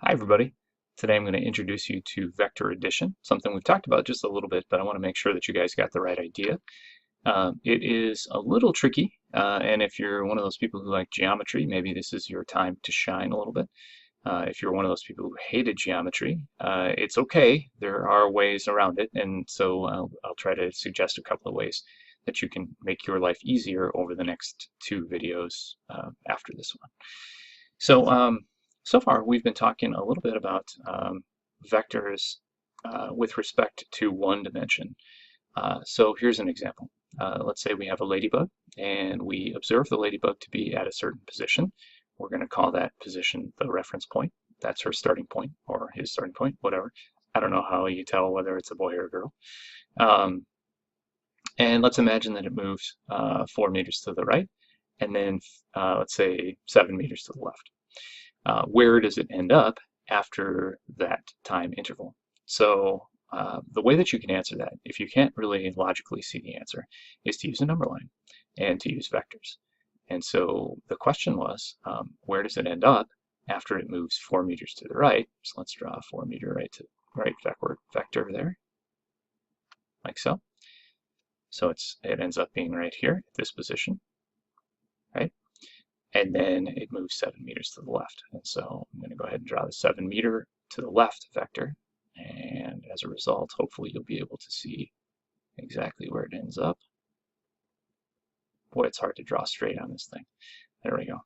Hi everybody. Today I'm going to introduce you to vector addition, something we've talked about just a little bit, but I want to make sure that you guys got the right idea. It is a little tricky, and if you're one of those people who like geometry, maybe this is your time to shine a little bit. If you're one of those people who hated geometry, it's okay. There are ways around it, and so I'll try to suggest a couple of ways that you can make your life easier over the next two videos after this one. So far we've been talking a little bit about vectors with respect to one dimension. So here's an example. Let's say we have a ladybug and we observe the ladybug to be at a certain position. We're going to call that position the reference point. That's her starting point or his starting point, whatever. I don't know how you tell whether it's a boy or a girl. And let's imagine that it moves 4 meters to the right and then let's say 7 meters to the left. Where does it end up after that time interval? So the way that you can answer that, if you can't really logically see the answer, is to use a number line and to use vectors. And so the question was, where does it end up after it moves 4 meters to the right? So let's draw a 4 meter right to right vector there, like so. So it ends up being right here at this position, right? And then it moves 7 meters to the left. And so I'm going to go ahead and draw the 7 meter to the left vector. And as a result, hopefully you'll be able to see exactly where it ends up. Boy, it's hard to draw straight on this thing. There we go.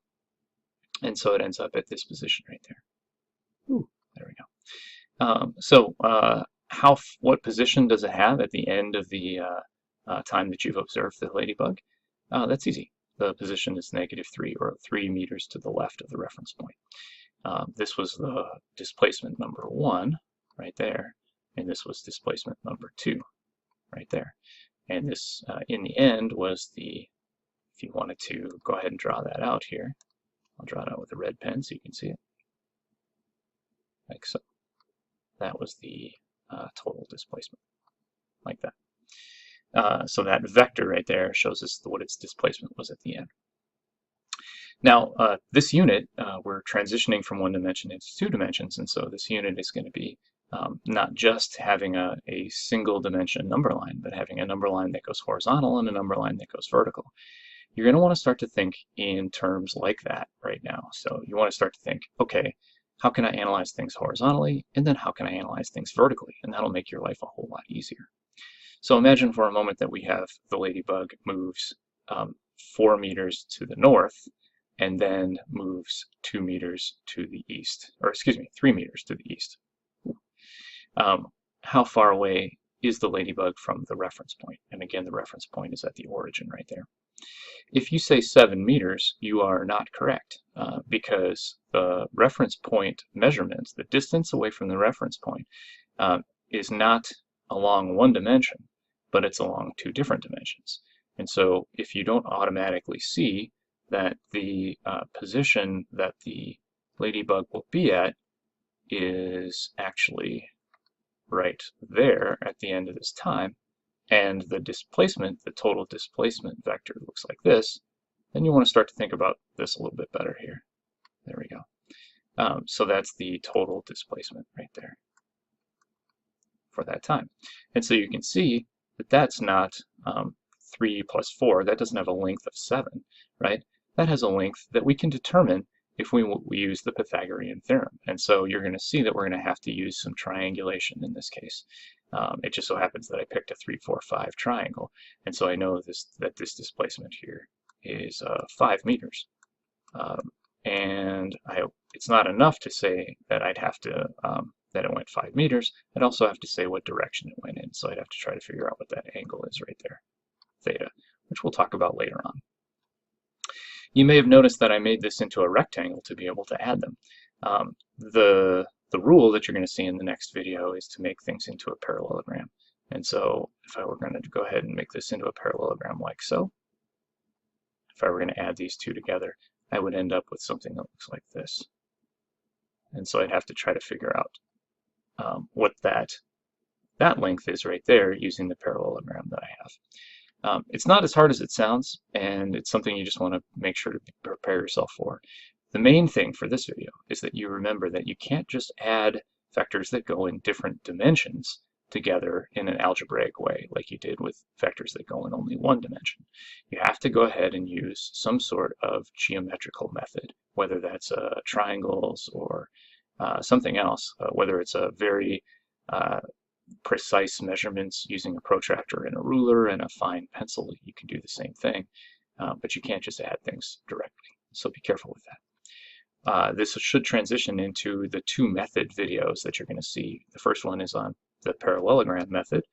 And so it ends up at this position right there. Ooh, there we go. What position does it have at the end of the time that you've observed the ladybug? That's easy. The position is -3 or 3 meters to the left of the reference point. This was the displacement number 1 right there, and this was displacement number 2 right there. And this, in the end, was the, if you wanted to go ahead and draw that out here, I'll draw it out with a red pen so you can see it, like so. That was the total displacement, like that. So that vector right there shows us what its displacement was at the end. Now, this unit, we're transitioning from one dimension into 2 dimensions, and so this unit is going to be not just having a single dimension number line, but having a number line that goes horizontal and a number line that goes vertical. You're going to want to start to think in terms like that right now. So you want to start to think, okay, how can I analyze things horizontally, and then how can I analyze things vertically? And that'll make your life a whole lot easier. So imagine for a moment that we have the ladybug moves 4 meters to the north and then moves 2 meters to the east, or excuse me, 3 meters to the east. How far away is the ladybug from the reference point? And again, the reference point is at the origin right there. If you say 7 meters, you are not correct because the reference point measurements, the distance away from the reference point, is not along one dimension, but it's along 2 different dimensions. And so if you don't automatically see that the position that the ladybug will be at is actually right there at the end of this time, and the displacement, the total displacement vector looks like this, then you want to start to think about this a little bit better here. There we go. So that's the total displacement right there for that time. And so you can see that that's not 3 plus 4. That doesn't have a length of 7, right? That has a length that we can determine if we use the Pythagorean theorem. And so you're going to see that we're going to have to use some triangulation in this case. It just so happens that I picked a 3, 4, 5 triangle, and so I know that this displacement here is 5 meters. And it's not enough to say that I'd have to that it went 5 meters. I'd also have to say what direction it went in, so I'd have to try to figure out what that angle is right there, theta, which we'll talk about later on. You may have noticed that I made this into a rectangle to be able to add them. The rule that you're going to see in the next video is to make things into a parallelogram. And so if I were going to go ahead and make this into a parallelogram like so, if I were going to add these two together, I would end up with something that looks like this. And so I'd have to try to figure out what that length is right there using the parallelogram that I have. It's not as hard as it sounds, and it's something you just want to make sure to prepare yourself for. The main thing for this video is that you remember that you can't just add vectors that go in different dimensions together in an algebraic way like you did with vectors that go in only one dimension. You have to go ahead and use some sort of geometrical method, whether that's triangles or something else, whether it's a very precise measurements using a protractor and a ruler and a fine pencil. You can do the same thing, but you can't just add things directly. So be careful with that. This should transition into the two method videos that you're going to see. The first one is on the parallelogram method,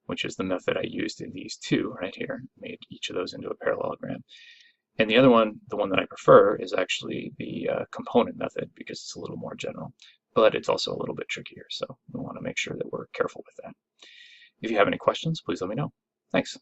which is the method I used in these two right here, made each of those into a parallelogram. And the other one, the one that I prefer, is actually the component method because it's a little more general, but it's also a little bit trickier. So we want to make sure that we're careful with that. If you have any questions, please let me know. Thanks.